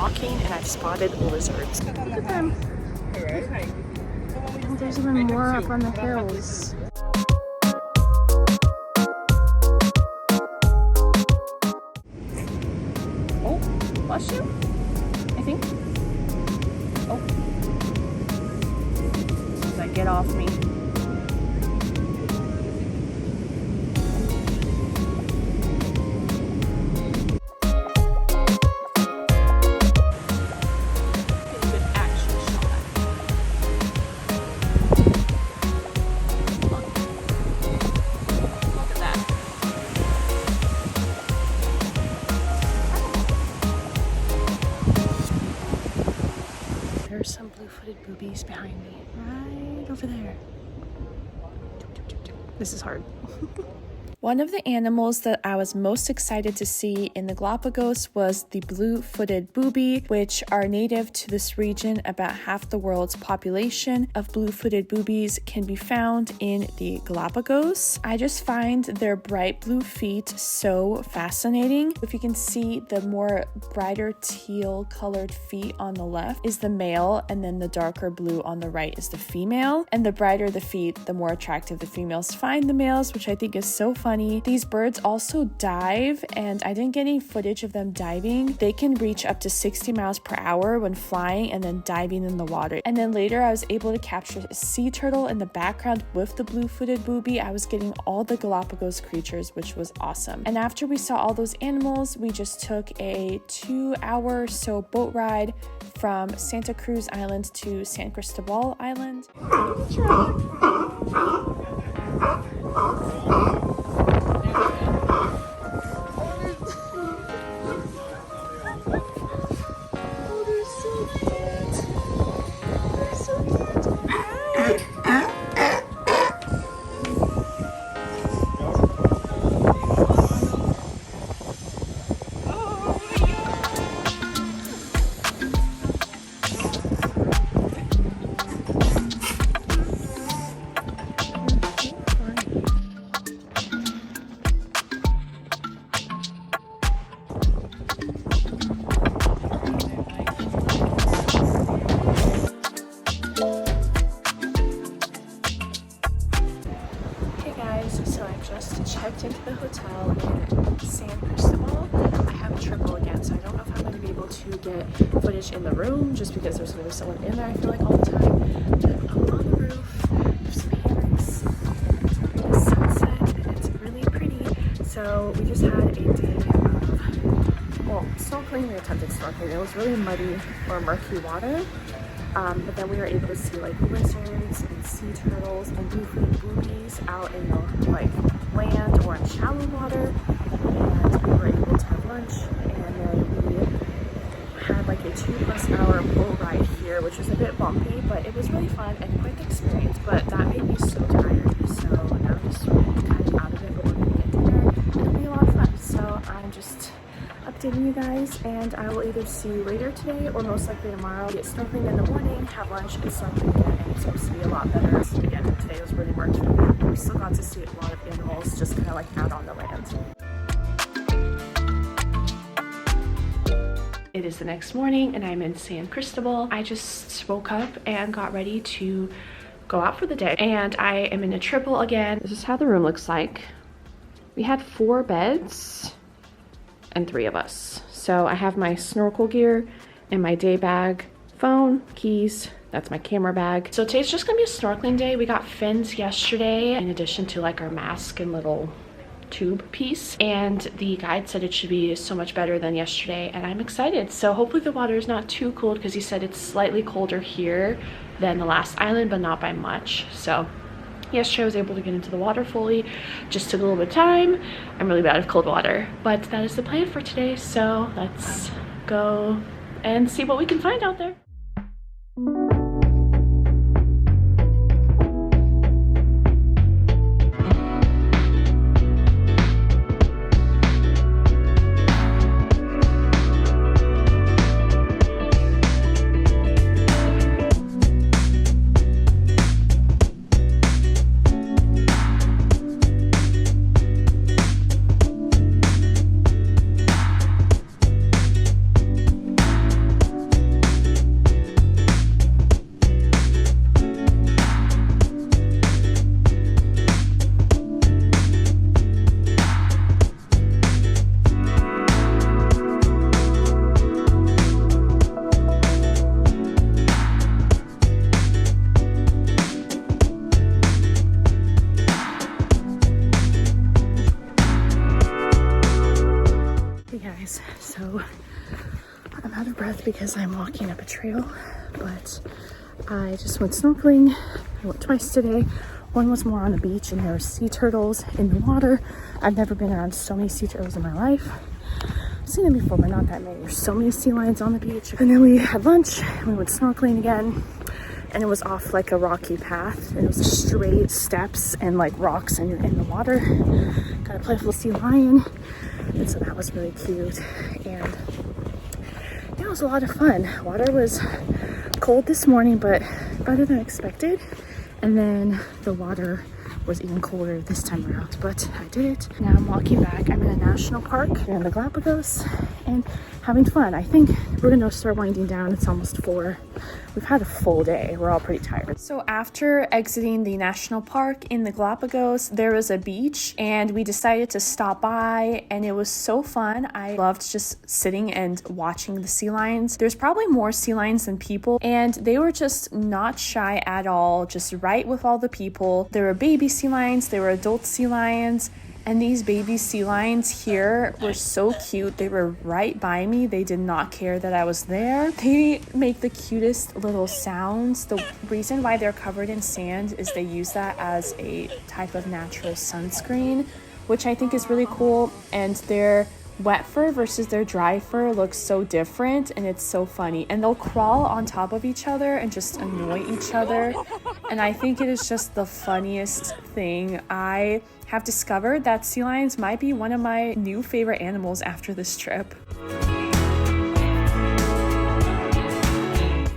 walking and I've spotted lizards. Look at them. And there's even more up on the hills. Oh, bless you, I think. Oh. Like, get off me. There's some blue-footed boobies behind me, right over there. This is hard. One of the animals that I was most excited to see in the Galapagos was the blue-footed booby, which are native to this region. About half the world's population of blue-footed boobies can be found in the Galapagos. I just find their bright blue feet so fascinating. If you can see, the more brighter teal colored feet on the left is the male, and then the darker blue on the right is the female. And the brighter the feet, the more attractive the females find the males, which I think is so funny. These birds also dive, and I didn't get any footage of them diving. They can reach up to 60 miles per hour when flying and then diving in the water. And then later I was able to capture a sea turtle in the background with the blue-footed booby. I was getting all the Galapagos creatures, which was awesome. And after we saw all those animals, we just took a 2-hour or so boat ride from Santa Cruz Island to San Cristobal Island. Checked into the hotel in San Cristobal. I have a triple again, so I don't know if I'm going to be able to get footage in the room just because there's going to be someone in there, I feel like, all the time. But I'm on the roof, there's some hammocks, and the sunset, and it's really pretty. So we just had a day of, well, snorkeling. We attempted snorkeling. It was really muddy or murky water. But then we were able to see like lizards and sea turtles and blue-footed boobies out in the like land or in shallow water, and we were able to have lunch, and then we had like a 2+ hour boat ride here, which was a bit bumpy, but it was really fun and quite the experience. But that made me so tired, so now I'm just kind of out of it, but we're gonna get dinner. It'll be a lot of fun, so I'm just updating you guys, and I will either see you later today or most likely tomorrow. Get snorkeling in the morning, have lunch, and snorkeling again, and it's supposed to be a lot better. So again, today was really murky. We still got to see a lot of animals just kind of like out on the land. It is the next morning and I'm in San Cristobal. I just woke up and got ready to go out for the day, and I am in a triple again. This is how the room looks like. We had 4 beds and 3 of us. So I have my snorkel gear and my day bag, phone, keys, that's my camera bag. So today's just gonna be a snorkeling day. We got fins yesterday in addition to like our mask and little tube piece, and the guide said it should be so much better than yesterday, and I'm excited. So hopefully the water is not too cold, because he said it's slightly colder here than the last island, but not by much. So yesterday I was able to get into the water fully, just took a little bit of time. I'm really bad at cold water, but that is the plan for today. So let's go and see what we can find out there. because I'm walking up a trail, but I just went snorkeling. I went twice today. One was more on the beach and there were sea turtles in the water. I've never been around so many sea turtles in my life. I've seen them before, but not that many. There's so many sea lions on the beach. And then we had lunch, we went snorkeling again, and it was off like a rocky path. And it was straight steps and like rocks, and you're in the water. Got a playful sea lion, and so that was really cute. And yeah, it was a lot of fun. Water was cold this morning, but better than expected. And then the water was even colder this time around, but I did it. Now I'm walking back. I'm in a national park here in the Galapagos and having fun. I think we're gonna start winding down. It's almost 4. We've had a full day. We're all pretty tired. So after exiting the national park in the Galapagos, there was a beach and we decided to stop by, and it was so fun. I loved just sitting and watching the sea lions. There's probably more sea lions than people, and they were just not shy at all, just right with all the people. There were baby sea lions, there were adult sea lions. And these baby sea lions here were so cute. They were right by me. They did not care that I was there. They make the cutest little sounds. The reason why they're covered in sand is they use that as a type of natural sunscreen, which I think is really cool. And their wet fur versus their dry fur looks so different, and it's so funny. And they'll crawl on top of each other and just annoy each other. And I think it is just the funniest thing. I have discovered that sea lions might be one of my new favorite animals after this trip.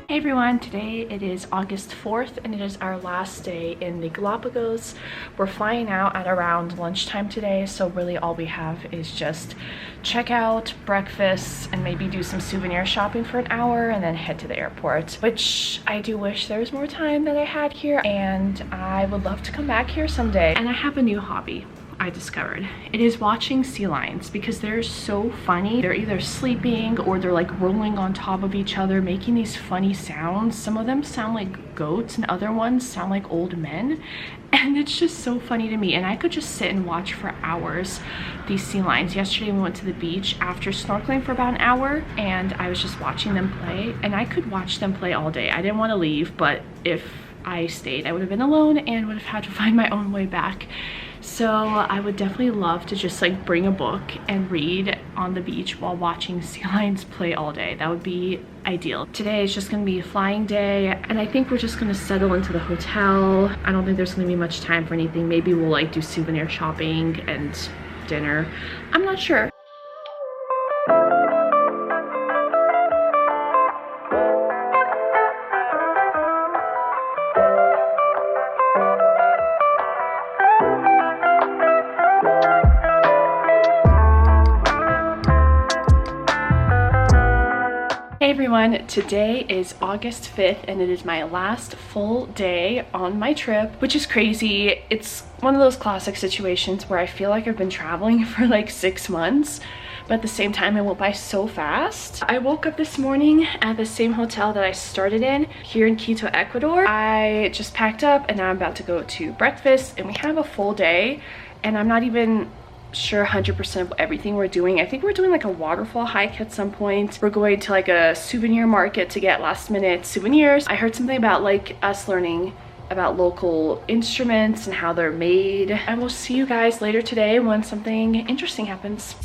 Hey everyone, today it is August 4th and it is our last day in the Galapagos. We're flying out at around lunchtime today, so really all we have is just check out, breakfast, and maybe do some souvenir shopping for an hour and then head to the airport, which I do wish there was more time that I had here, and I would love to come back here someday. And I have a new hobby I discovered. It is watching sea lions because they're so funny. They're either sleeping or they're like rolling on top of each other, making these funny sounds. Some of them sound like goats and other ones sound like old men. And it's just so funny to me. And I could just sit and watch for hours these sea lions. Yesterday we went to the beach after snorkeling for about an hour and I was just watching them play, and I could watch them play all day. I didn't want to leave, but if I stayed, I would have been alone and would have had to find my own way back. So I would definitely love to just like bring a book and read on the beach while watching sea lions play all day. That would be ideal. Today is just gonna be a flying day, and I think we're just gonna settle into the hotel. I don't think there's gonna be much time for anything. Maybe we'll like do souvenir shopping and dinner. I'm not sure. Hey everyone, today is August 5th and it is my last full day on my trip, which is crazy. It's one of those classic situations where I feel like I've been traveling for like 6 months, but at the same time it went by so fast. I woke up this morning at the same hotel that I started in here in Quito, Ecuador. I just packed up and now I'm about to go to breakfast, and we have a full day, and I'm not even sure 100% of everything we're doing. I think we're doing like a waterfall hike at some point. We're going to like a souvenir market to get last minute souvenirs. I heard something about like us learning about local instruments and how they're made. I will see you guys later today when something interesting happens.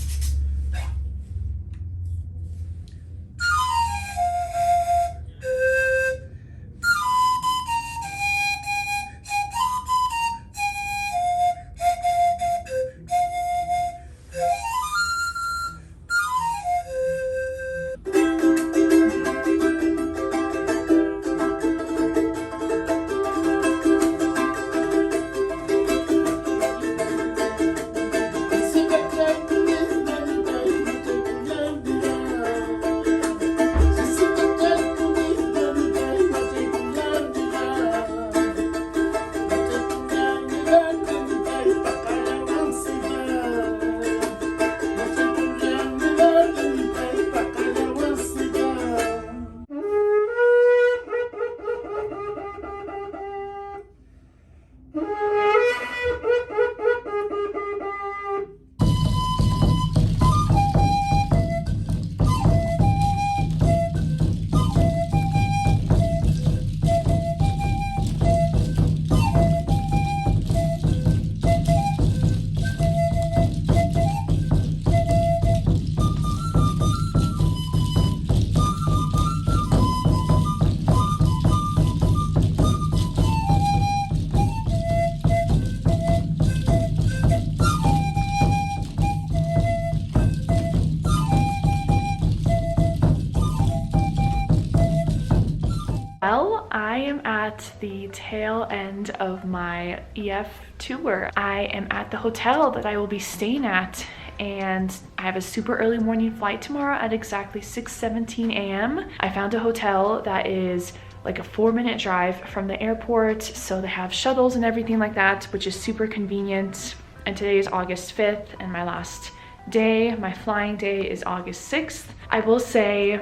Well, I am at the tail end of my EF tour. I am at the hotel that I will be staying at, and I have a super early morning flight tomorrow at exactly 6:17 a.m. I found a hotel that is like a 4-minute drive from the airport, so they have shuttles and everything like that, which is super convenient. And today is August 5th, and my last day, my flying day, is August 6th. I will say,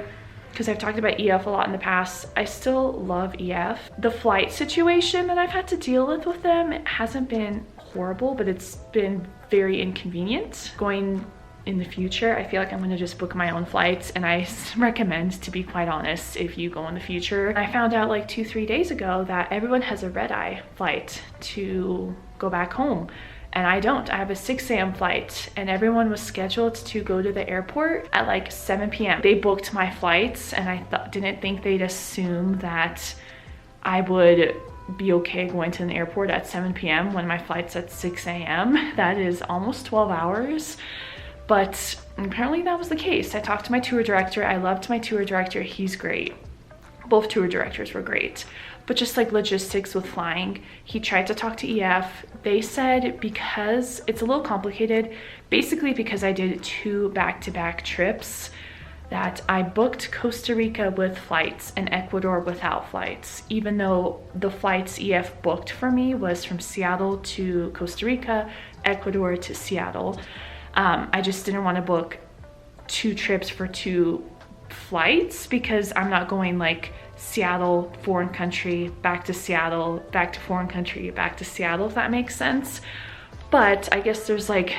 because I've talked about EF a lot in the past, I still love EF. The flight situation that I've had to deal with them, it hasn't been horrible, but it's been very inconvenient. Going in the future, I feel like I'm gonna just book my own flights, and I recommend, to be quite honest, if you go in the future. I found out like 2-3 days ago that everyone has a red-eye flight to go back home. And I don't. I have a 6 a.m. flight, and everyone was scheduled to go to the airport at like 7 p.m. They booked my flights, and I didn't think they'd assume that I would be okay going to an airport at 7 p.m. when my flight's at 6 a.m. That is almost 12 hours. But apparently that was the case. I talked to my tour director. I loved my tour director. He's great. Both tour directors were great. But just like logistics with flying, he tried to talk to EF. They said because it's a little complicated, basically because I did 2 back-to-back trips, that I booked Costa Rica with flights and Ecuador without flights, even though the flights EF booked for me was from Seattle to Costa Rica, Ecuador to Seattle. I just didn't want to book 2 trips for 2 flights, because I'm not going like Seattle, foreign country, back to Seattle, back to foreign country, back to Seattle, if that makes sense. But I guess there's like,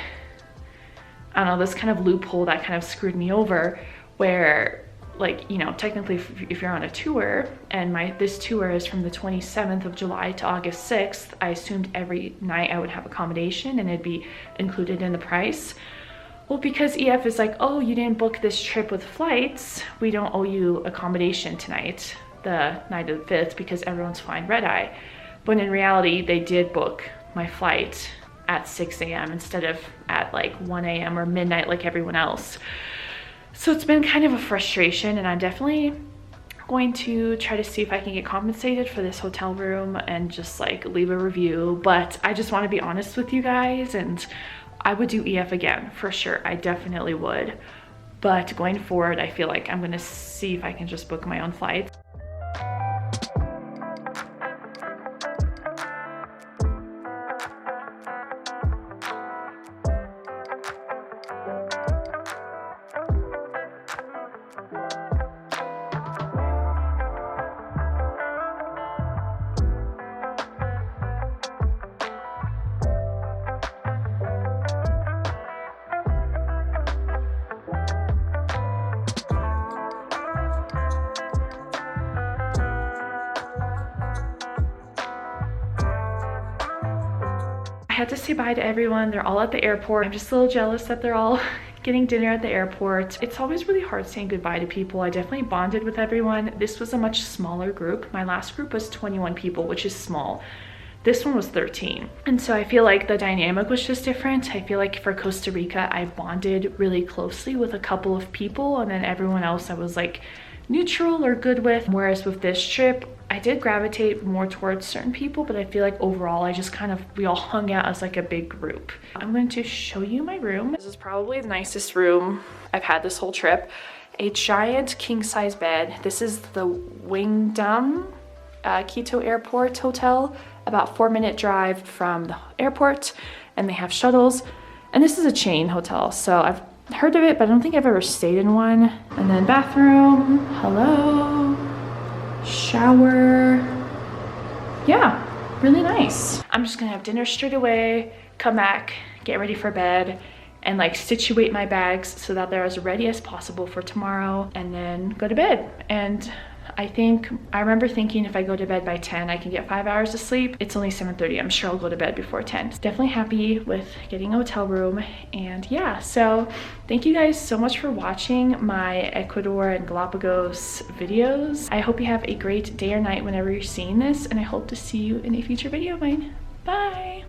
I don't know, this kind of loophole that kind of screwed me over, where like, you know, technically if you're on a tour, and this tour is from the 27th of July to August 6th, I assumed every night I would have accommodation and it'd be included in the price. Well, because EF is like, oh, you didn't book this trip with flights, we don't owe you accommodation tonight, the night of the 5th, because everyone's flying red-eye. But in reality, they did book my flight at 6 a.m. instead of at like 1 a.m. or midnight like everyone else. So it's been kind of a frustration, and I'm definitely going to try to see if I can get compensated for this hotel room and just like leave a review. But I just want to be honest with you guys, and I would do EF again for sure. I definitely would. But going forward, I feel like I'm gonna see if I can just book my own flights. I had to say bye to everyone. They're all at the airport. I'm just a little jealous that they're all getting dinner at the airport. It's always really hard saying goodbye to people. I definitely bonded with everyone. This was a much smaller group. My last group was 21 people, which is small. This one was 13. And so I feel like the dynamic was just different. I feel like for Costa Rica, I bonded really closely with a couple of people, and then everyone else I was like neutral or good with. Whereas with this trip, I did gravitate more towards certain people, but I feel like overall I just kind of, we all hung out as like a big group. I'm going to show you my room. This is probably the nicest room I've had this whole trip. A giant king-size bed. This is the Wingdam Quito Airport Hotel, about 4-minute drive from the airport, and they have shuttles. And this is a chain hotel, so I've heard of it, but I don't think I've ever stayed in one. And then bathroom, hello, shower. Yeah, really nice. I'm just gonna have dinner straight away, come back, get ready for bed, and like situate my bags so that they're as ready as possible for tomorrow, and then go to bed. And I remember thinking if I go to bed by 10, I can get 5 hours of sleep. It's only 7:30. I'm sure I'll go to bed before 10. Definitely happy with getting a hotel room. And yeah, so thank you guys so much for watching my Ecuador and Galapagos videos. I hope you have a great day or night whenever you're seeing this, and I hope to see you in a future video of mine. Bye.